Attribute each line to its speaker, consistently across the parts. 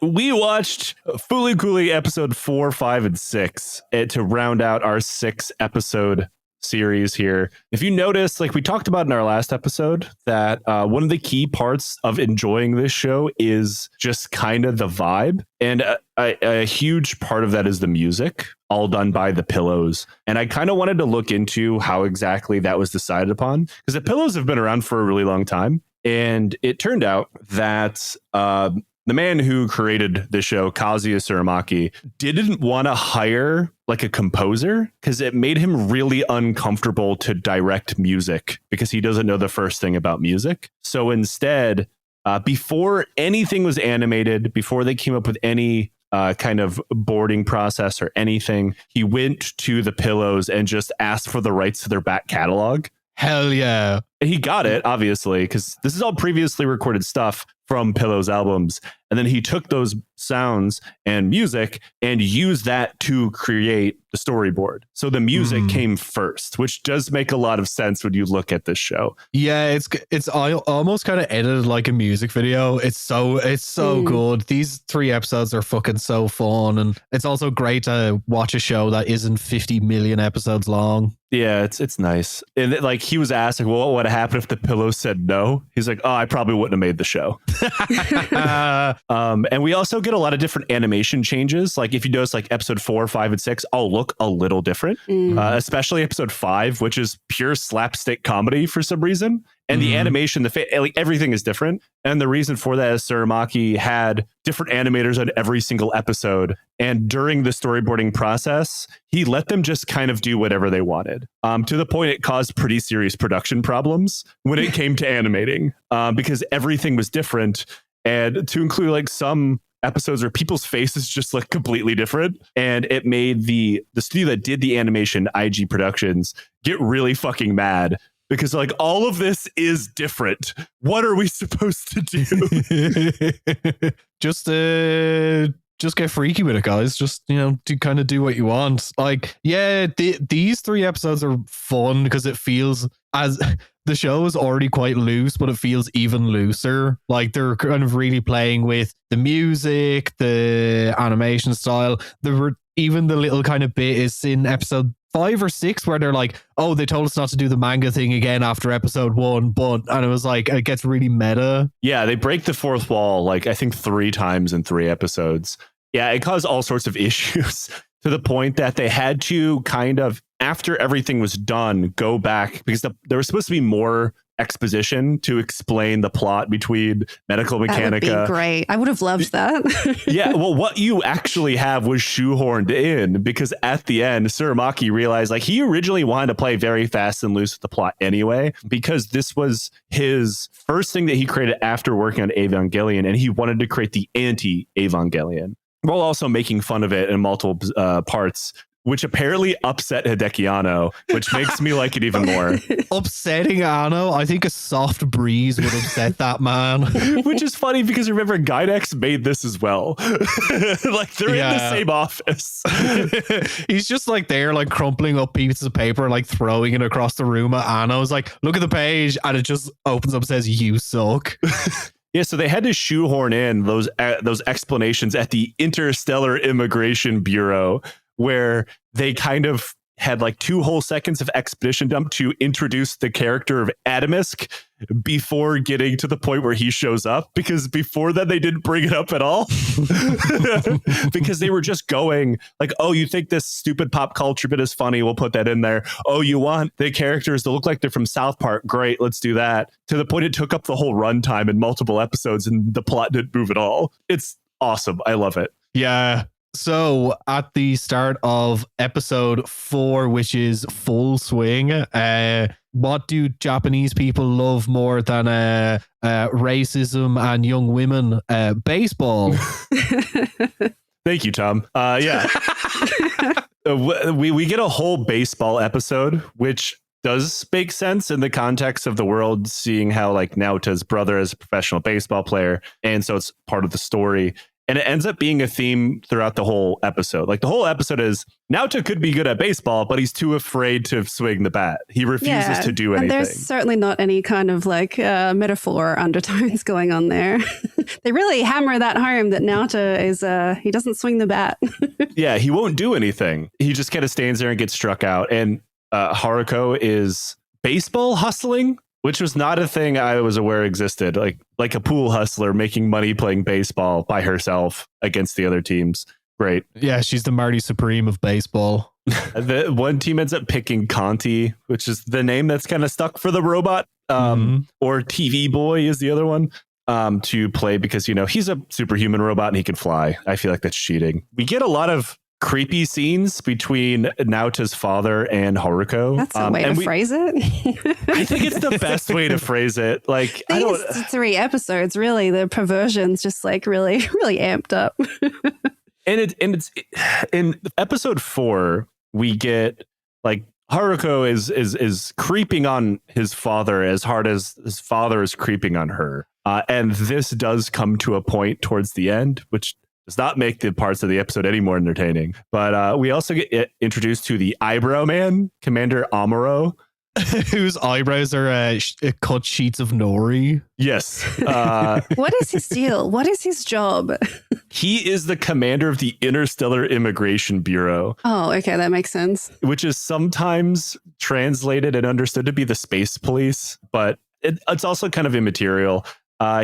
Speaker 1: we watched Fooly Cooly episode 4, 5, and 6 to round out our 6-episode series here. If you notice, like we talked about in our last episode, that one of the key parts of enjoying this show is just kind of the vibe. And a huge part of that is the music, all done by The Pillows. And I kind of wanted to look into how exactly that was decided upon, because The Pillows have been around for a really long time. And it turned out that the man who created the show, Kazuya Tsurumaki, didn't want to hire like a composer because it made him really uncomfortable to direct music because he doesn't know the first thing about music. So instead, before anything was animated, before they came up with any kind of boarding process or anything, he went to The Pillows and just asked for the rights to their back catalog.
Speaker 2: Hell yeah.
Speaker 1: And he got it, obviously, because this is all previously recorded stuff from Pillows albums. And then he took those sounds and music and used that to create the storyboard. So the music came first, which does make a lot of sense when you look at this show.
Speaker 2: Yeah, it's almost kind of edited like a music video. It's so good. These 3 episodes are fucking so fun, and it's also great to watch a show that isn't 50 million episodes long.
Speaker 1: Yeah, it's nice. And like he was asked, like, well, what would happen if The Pillows said no? He's like, oh, I probably wouldn't have made the show. And we also get a lot of different animation changes. Like if you notice, like episode 4, 5, and 6 all look a little different, especially episode 5, which is pure slapstick comedy for some reason. And the animation, like everything is different. And the reason for that is Tsurumaki had different animators on every single episode. And during the storyboarding process, he let them just kind of do whatever they wanted, to the point it caused pretty serious production problems when it came to animating, because everything was different. And to include like some episodes where people's faces just look completely different. And it made the studio that did the animation, IG Productions, get really fucking mad. Because like all of this is different. What are we supposed to do?
Speaker 2: Just get freaky with it, guys. Just, to kind of do what you want. Like, yeah, these 3 episodes are fun because it feels as the show is already quite loose, but it feels even looser. Like they're kind of really playing with the music, the animation style. Even the little kind of bit is in episode 5 or 6 where they're like, oh, they told us not to do the manga thing again after episode 1, and it was like, it gets really meta.
Speaker 1: Yeah, they break the fourth wall, like I think 3 times in 3 episodes. Yeah, it caused all sorts of issues to the point that they had to kind of, after everything was done, go back because there was supposed to be more exposition to explain the plot between Medical Mechanica.
Speaker 3: That would be great. I would have loved that.
Speaker 1: Yeah, well, what you actually have was shoehorned in because at the end, Tsurumaki realized like he originally wanted to play very fast and loose with the plot anyway, because this was his first thing that he created after working on Evangelion, and he wanted to create the anti-Evangelion while also making fun of it in multiple parts, which apparently upset Hideki Anno, which makes me like it even more.
Speaker 2: Upsetting Anno? I think a soft breeze would upset that man.
Speaker 1: Which is funny because remember, Gynex made this as well. Like they're in the same office.
Speaker 2: He's just like there, like crumpling up pieces of paper, like throwing it across the room at Anno's like, look at the page, and it just opens up and says, you suck.
Speaker 1: Yeah, so they had to shoehorn in those explanations at the Interstellar Immigration Bureau, where they kind of had like 2 whole seconds of exposition dump to introduce the character of Adamisk before getting to the point where he shows up, because before that they didn't bring it up at all. Because they were just going like, oh, you think this stupid pop culture bit is funny, we'll put that in there. Oh, you want the characters to look like they're from South Park, great, let's do that. To the point it took up the whole runtime in multiple episodes and the plot didn't move at all. It's awesome. I love it.
Speaker 2: Yeah. So at the start of episode 4, which is Full Swing, what do Japanese people love more than racism and young women? Baseball.
Speaker 1: Thank you, Tom. Yeah. we get a whole baseball episode, which does make sense in the context of the world, seeing how like Naota's brother is a professional baseball player. And so it's part of the story. And it ends up being a theme throughout the whole episode. Like the whole episode is Naoto could be good at baseball, but he's too afraid to swing the bat. He refuses to do anything.
Speaker 3: And there's certainly not any kind of like metaphor or undertones going on there. They really hammer that home that Naoto is, he doesn't swing the bat.
Speaker 1: Yeah, he won't do anything. He just kind of stands there and gets struck out. And Haruko is baseball hustling, which was not a thing I was aware existed. Like a pool hustler making money playing baseball by herself against the other teams. Great.
Speaker 2: Yeah, she's the Marty Supreme of baseball.
Speaker 1: The one team ends up picking Conti, which is the name that's kind of stuck for the robot. Or TV Boy is the other one. To play because, you know, he's a superhuman robot and he can fly. I feel like that's cheating. We get a lot of creepy scenes between Naoto's father and Haruko.
Speaker 3: That's a way to phrase it.
Speaker 1: I think it's the best way to phrase it. Like,
Speaker 3: These 3 episodes, really, the perversion's just like really, really amped up.
Speaker 1: and it's in episode 4, we get like Haruko is creeping on his father as hard as his father is creeping on her. And this does come to a point towards the end, which does not make the parts of the episode any more entertaining. But we also get introduced to the eyebrow man, Commander Amuro.
Speaker 2: Whose eyebrows are cut sheets of nori.
Speaker 1: Yes.
Speaker 3: What is his deal? What is his job?
Speaker 1: He is the commander of the Interstellar Immigration Bureau.
Speaker 3: Oh, okay. That makes sense.
Speaker 1: Which is sometimes translated and understood to be the space police, but it's also kind of immaterial.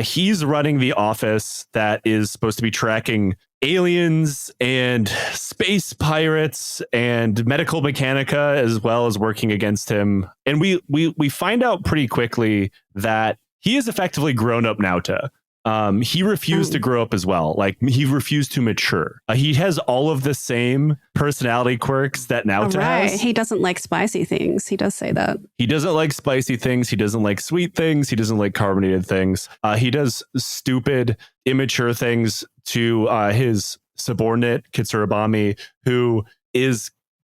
Speaker 1: He's running the office that is supposed to be tracking aliens and space pirates and medical mechanica, as well as working against him. And we find out pretty quickly that he is effectively grown up Naoto. He refused to grow up as well. Like he refused to mature. He has all of the same personality quirks that Naoto has.
Speaker 3: He doesn't like spicy things. He does say that.
Speaker 1: He doesn't like spicy things. He doesn't like sweet things. He doesn't like carbonated things. He does stupid, immature things to his subordinate, Kitsurabami,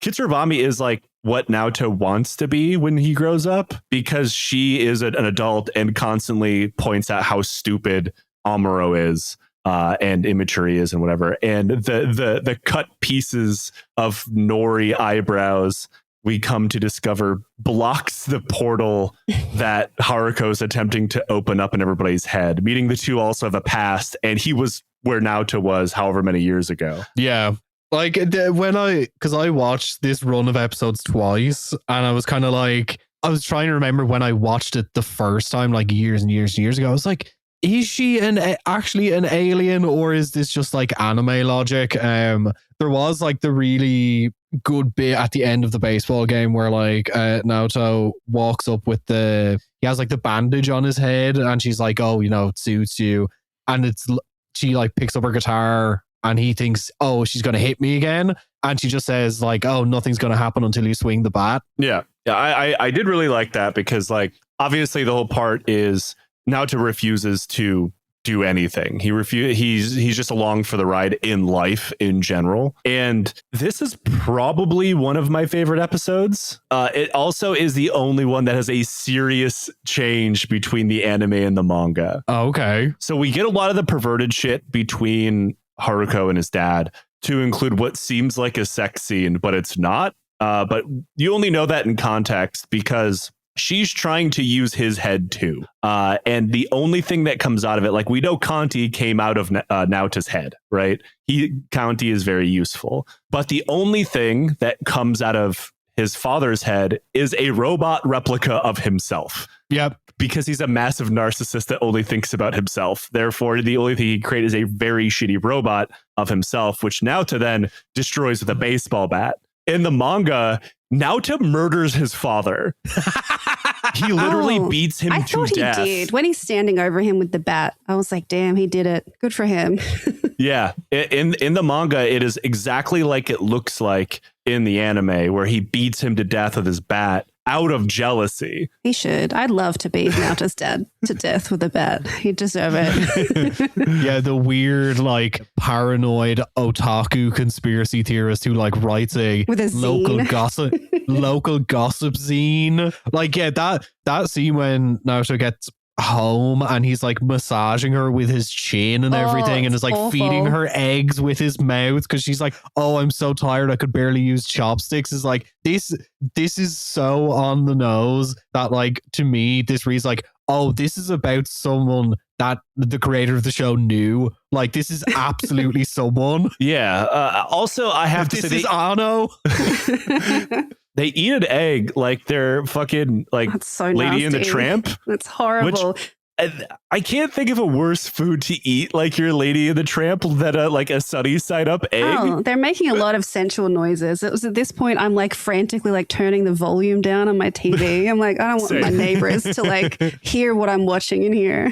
Speaker 1: Kitsurabami is like what Naoto wants to be when he grows up, because she is an adult and constantly points out how stupid Amuro is and immature he is and whatever. And the cut pieces of nori eyebrows we come to discover blocks the portal that Haruko is attempting to open up in everybody's head. Meaning the two also have a past, and he was where Naoto was however many years ago.
Speaker 2: Yeah. Like because I watched this run of episodes twice, and I was kind of like, I was trying to remember when I watched it the first time, like years and years and years ago. I was like, is she actually an alien, or is this just like anime logic? There was like the really good bit at the end of the baseball game where like Naoto walks up with he has like the bandage on his head, and she's like, oh, you know, it suits you. And she like picks up her guitar, and he thinks, oh, she's going to hit me again. And she just says like, oh, nothing's going to happen until you swing the bat.
Speaker 1: Yeah. I did really like that, because like, obviously the whole part is Naoto refuses to do anything. He's just along for the ride in life in general. And this is probably one of my favorite episodes. It also is the only one that has a serious change between the anime and the manga.
Speaker 2: Oh, okay.
Speaker 1: So we get a lot of the perverted shit between Haruko and his dad, to include what seems like a sex scene, but it's not. But you only know that in context because she's trying to use his head too. And the only thing that comes out of it, like we know Conti came out of Naoto's head, right? Conti is very useful. But the only thing that comes out of his father's head is a robot replica of himself.
Speaker 2: Yep.
Speaker 1: Because he's a massive narcissist that only thinks about himself. Therefore, the only thing he created is a very shitty robot of himself, which Naoto then destroys with a baseball bat. In the manga, Naoto murders his father. He literally beats him to death. I thought
Speaker 3: he did. When he's standing over him with the bat, I was like, damn, he did it. Good for him.
Speaker 1: Yeah. In the manga, it is exactly like it looks like in the anime, where he beats him to death with his bat out of jealousy.
Speaker 3: He should. I'd love to beat Naoto's dad to death with a bat. He'd deserve it.
Speaker 2: Yeah, the weird, like, paranoid otaku conspiracy theorist who, like, writes a local gossip zine. Like, yeah, that scene when Naoto gets home and he's like massaging her with his chin and everything, and
Speaker 3: it's
Speaker 2: is like feeding her eggs with his mouth because she's like, oh, I'm so tired, I could barely use chopsticks. Is like, this is so on the nose that, like, to me this reads like, oh, this is about someone that the creator of the show knew. Like, this is absolutely someone.
Speaker 1: Yeah. Also, I have to
Speaker 2: this
Speaker 1: say,
Speaker 2: is Anno.
Speaker 1: they eat an egg like they're fucking like
Speaker 3: That's so
Speaker 1: Lady and the
Speaker 3: nasty.
Speaker 1: Tramp.
Speaker 3: That's horrible.
Speaker 1: I can't think of a worse food to eat like your Lady and the Tramp than like a sunny side up egg.
Speaker 3: Oh, they're making a lot of sensual noises. It was at this point I'm like frantically like turning the volume down on my TV. I'm like, I don't want my neighbors to like hear what I'm watching in here.